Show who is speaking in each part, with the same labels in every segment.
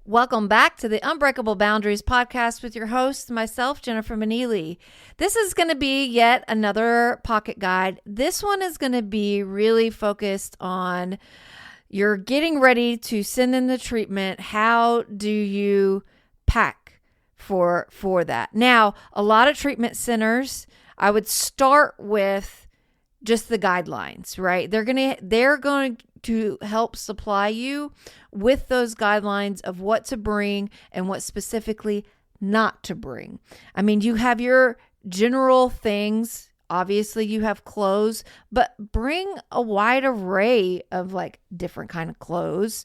Speaker 1: Welcome back to the Unbreakable Boundaries podcast with your host, myself, Jennifer Manili. This is going to be yet another pocket guide. This one is going to be really focused on you're getting ready to send in the treatment. How do you pack for that? Now, a lot of treatment centers, I would start with just the guidelines, right? They're going to help supply you with those guidelines of what to bring and what specifically not to bring. I mean, you have your general things. Obviously, you have clothes, but bring a wide array of like different kind of clothes,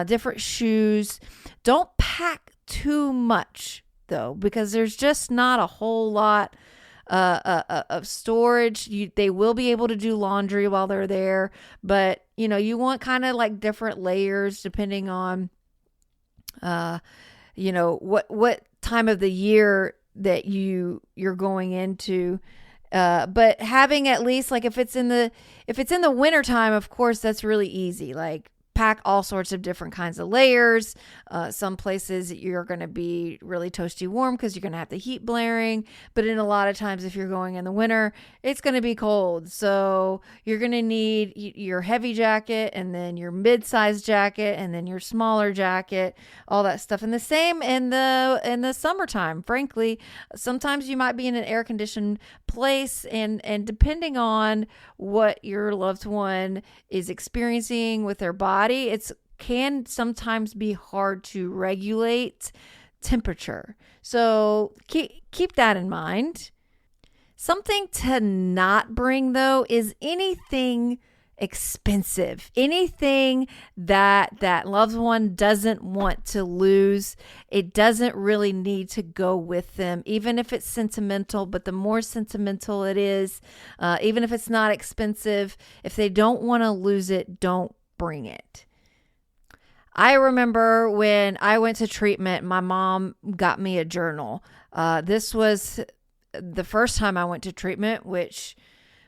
Speaker 1: different shoes. Don't pack too much though, because there's just not a whole lot of storage. They will be able to do laundry while they're there, but you want kind of like different layers depending on what time of the year that you're going into. But having at least like if it's in the winter time, of course, that's really easy. Like pack all sorts of different kinds of layers. Some places you're going to be really toasty warm because you're going to have the heat blaring. But in a lot of times, if you're going in the winter, it's going to be cold. So you're going to need your heavy jacket and then your mid-sized jacket and then your smaller jacket, all that stuff. And the same in the summertime. Frankly, sometimes you might be in an air-conditioned place, and depending on what your loved one is experiencing with their body, it can sometimes be hard to regulate temperature. So keep that in mind. Something to not bring though is anything expensive, anything that loved one doesn't want to lose. It doesn't really need to go with them, even if it's sentimental. But the more sentimental it is, even if it's not expensive, if they don't want to lose it, don't bring it. I remember when I went to treatment, my mom got me a journal. This was the first time I went to treatment, which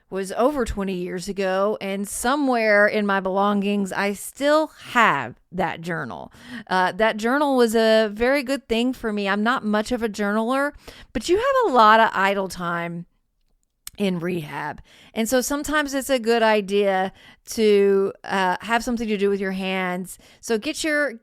Speaker 1: was over 20 years ago, and somewhere in my belongings, I still have that journal. That journal was a very good thing for me. I'm not much of a journaler, but you have a lot of idle time in rehab. And so sometimes it's a good idea to have something to do with your hands. So get your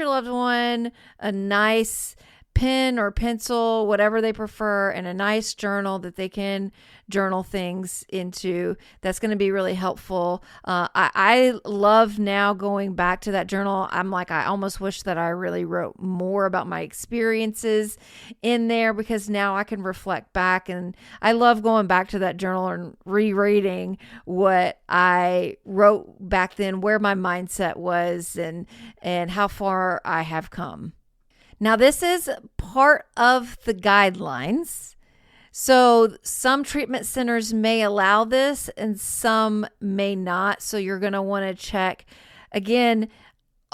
Speaker 1: loved one a nice pen or pencil, whatever they prefer, and a nice journal that they can journal things into. That's going to be really helpful. I love now going back to that journal. I'm like, I almost wish that I really wrote more about my experiences in there, because now I can reflect back, and I love going back to that journal and rereading what I wrote back then, where my mindset was, and how far I have come. Now, this is part of the guidelines. So some treatment centers may allow this and some may not. So you're going to want to check. Again,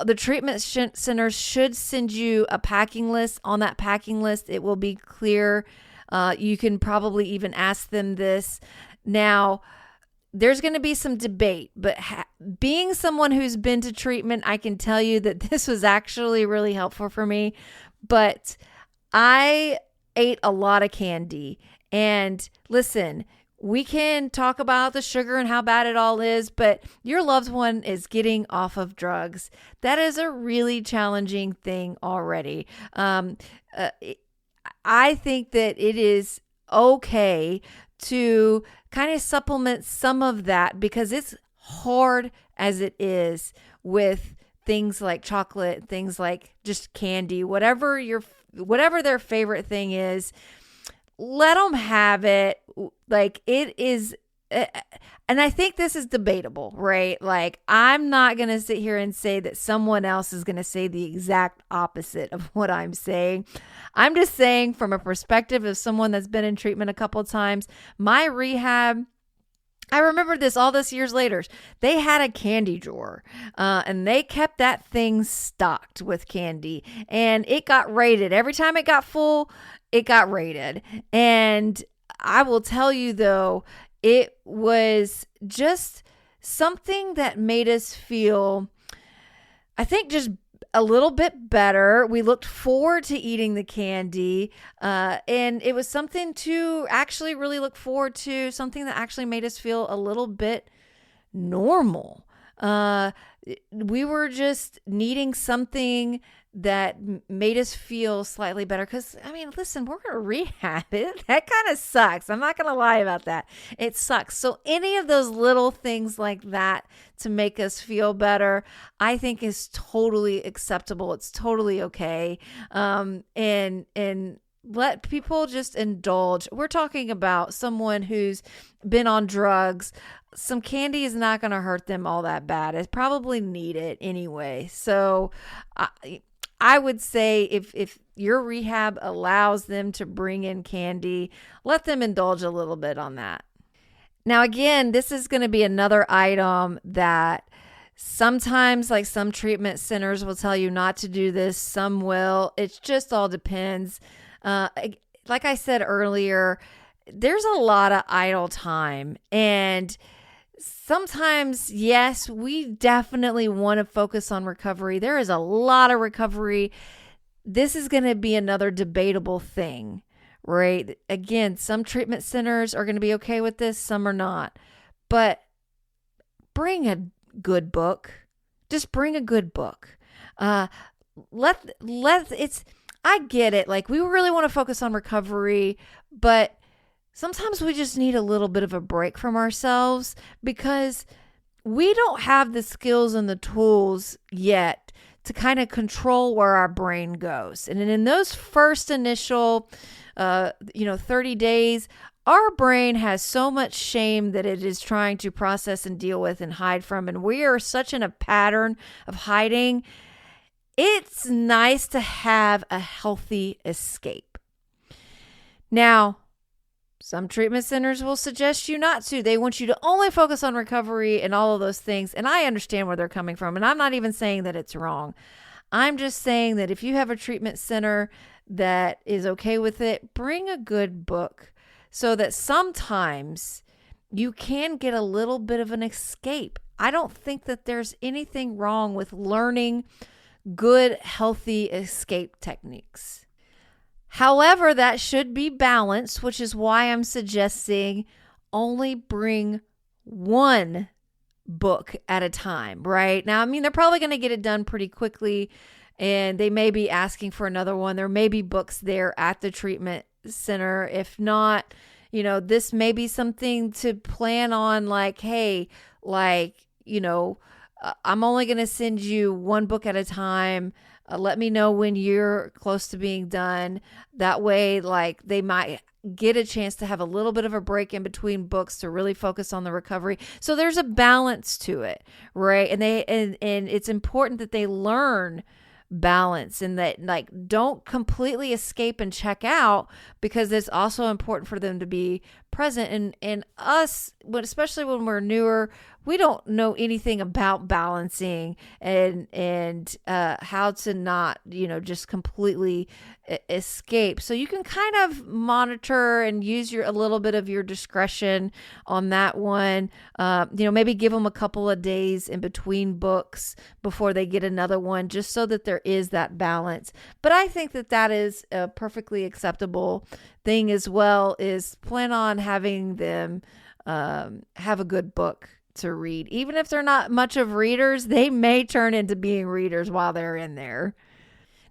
Speaker 1: the treatment centers should send you a packing list. On that packing list, it will be clear. You can probably even ask them this. Now, there's going to be some debate, but being someone who's been to treatment, I can tell you that this was actually really helpful for me. But I ate a lot of candy. And listen, we can talk about the sugar and how bad it all is, but your loved one is getting off of drugs. That is a really challenging thing already. I think that it is okay to kind of supplement some of that, because it's hard as it is with things like chocolate, things like just candy, whatever their favorite thing is, let them have it. Like it is. And I think this is debatable, right? Like, I'm not going to sit here and say that someone else is going to say the exact opposite of what I'm saying. I'm just saying from a perspective of someone that's been in treatment a couple of times, my rehab, I remember this all this years later. They had a candy drawer and they kept that thing stocked with candy, and it got raided. Every time it got full, it got raided. And I will tell you though, it was just something that made us feel, I think, just a little bit better. We looked forward to eating the candy. And it was something to actually really look forward to, something that actually made us feel a little bit normal. We were just needing something that made us feel slightly better. Because, I mean, listen, we're going to rehab it. That kind of sucks. I'm not going to lie about that. It sucks. So any of those little things like that to make us feel better, I think is totally acceptable. It's totally okay. And let people just indulge. We're talking about someone who's been on drugs. Some candy is not going to hurt them all that bad. It probably need it anyway. So I would say if your rehab allows them to bring in candy, let them indulge a little bit on that. Now, again, this is going to be another item that sometimes, like some treatment centers will tell you not to do this. Some will. It just all depends. Like I said earlier, there's a lot of idle time, and sometimes, yes, we definitely want to focus on recovery. There is a lot of recovery. This is going to be another debatable thing, right? Again, some treatment centers are going to be okay with this, some are not. But bring a good book. Just bring a good book. I get it. Like, we really want to focus on recovery, but sometimes we just need a little bit of a break from ourselves because we don't have the skills and the tools yet to kind of control where our brain goes. And in those first initial, 30 days, our brain has so much shame that it is trying to process and deal with and hide from. And we are such in a pattern of hiding. It's nice to have a healthy escape. Now, some treatment centers will suggest you not to. They want you to only focus on recovery and all of those things. And I understand where they're coming from. And I'm not even saying that it's wrong. I'm just saying that if you have a treatment center that is okay with it, bring a good book so that sometimes you can get a little bit of an escape. I don't think that there's anything wrong with learning good, healthy escape techniques. However, that should be balanced, which is why I'm suggesting only bring one book at a time, right? Now, I mean, they're probably going to get it done pretty quickly, and they may be asking for another one. There may be books there at the treatment center. If not, this may be something to plan on, like, hey, I'm only going to send you one book at a time. Let me know when you're close to being done. That way, they might get a chance to have a little bit of a break in between books to really focus on the recovery. So there's a balance to it, right? And and it's important that they learn balance and that don't completely escape and check out, because it's also important for them to be present. And us, especially when we're newer, we don't know anything about balancing and how to not, just completely escape. So you can kind of monitor and use a little bit of your discretion on that one. Maybe give them a couple of days in between books before they get another one, just so that there is that balance. But I think that is a perfectly acceptable thing as well, is plan on having them have a good book to read. Even if they're not much of readers, they may turn into being readers while they're in there.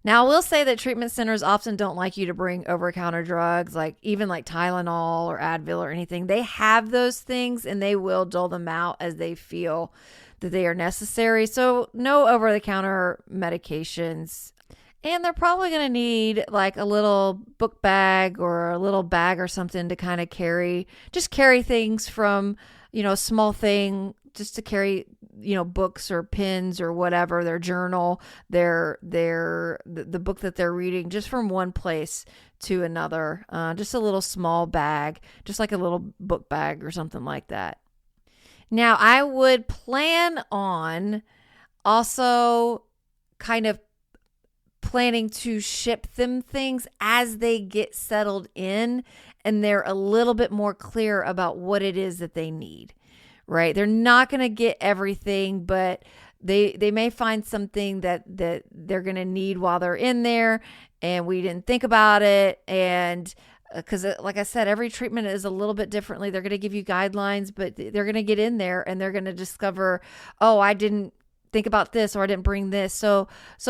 Speaker 1: Now, I will say that treatment centers often don't like you to bring over-the-counter drugs, even Tylenol or Advil or anything. They have those things, and they will dole them out as they feel that they are necessary. So no over-the-counter medications. And they're probably going to need a little book bag or a little bag or something to kind of carry things from, a small thing just to carry, books or pens or whatever, their journal, the book that they're reading, just from one place to another. Just a little small bag, just like a little book bag or something like that. Now, I would plan on also kind of planning to ship them things as they get settled in and they're a little bit more clear about what it is that they need, right? They're not going to get everything, but they may find something that they're going to need while they're in there, and we didn't think about it. And because like I said, every treatment is a little bit differently. They're going to give you guidelines, but they're going to get in there and they're going to discover, oh, I didn't think about this, or I didn't bring this. So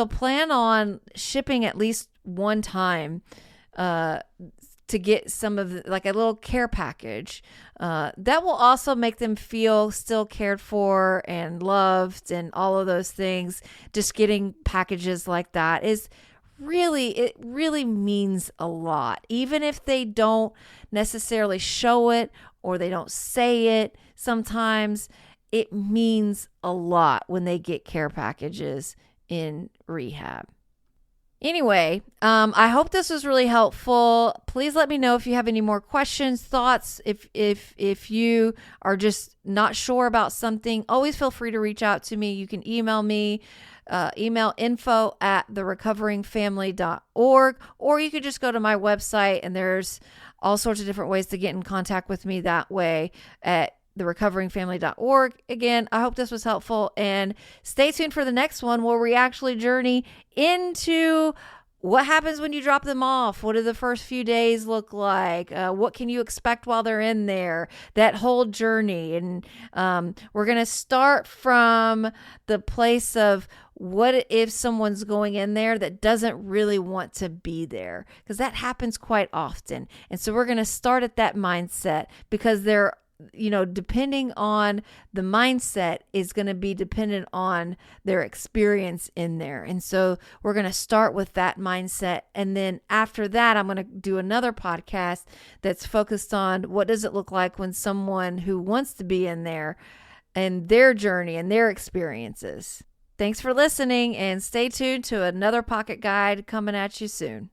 Speaker 1: plan on shipping at least one time to get some of like a little care package that will also make them feel still cared for and loved and all of those things. Just getting packages like that is it really means a lot, even if they don't necessarily show it or they don't say it. Sometimes it means a lot when they get care packages in rehab. Anyway, I hope this was really helpful. Please let me know if you have any more questions, thoughts. If you are just not sure about something, always feel free to reach out to me. You can email me, email info@therecoveringfamily.org, or you could just go to my website, and there's all sorts of different ways to get in contact with me that way at therecoveringfamily.org. Again, I hope this was helpful, and stay tuned for the next one where we actually journey into what happens when you drop them off. What do the first few days look like? What can you expect while they're in there? That whole journey. And we're going to start from the place of what if someone's going in there that doesn't really want to be there? Because that happens quite often. And so we're going to start at that mindset, because they're depending on the mindset is going to be dependent on their experience in there. And so we're going to start with that mindset. And then after that, I'm going to do another podcast that's focused on what does it look like when someone who wants to be in there and their journey and their experiences. Thanks for listening, and stay tuned to another pocket guide coming at you soon.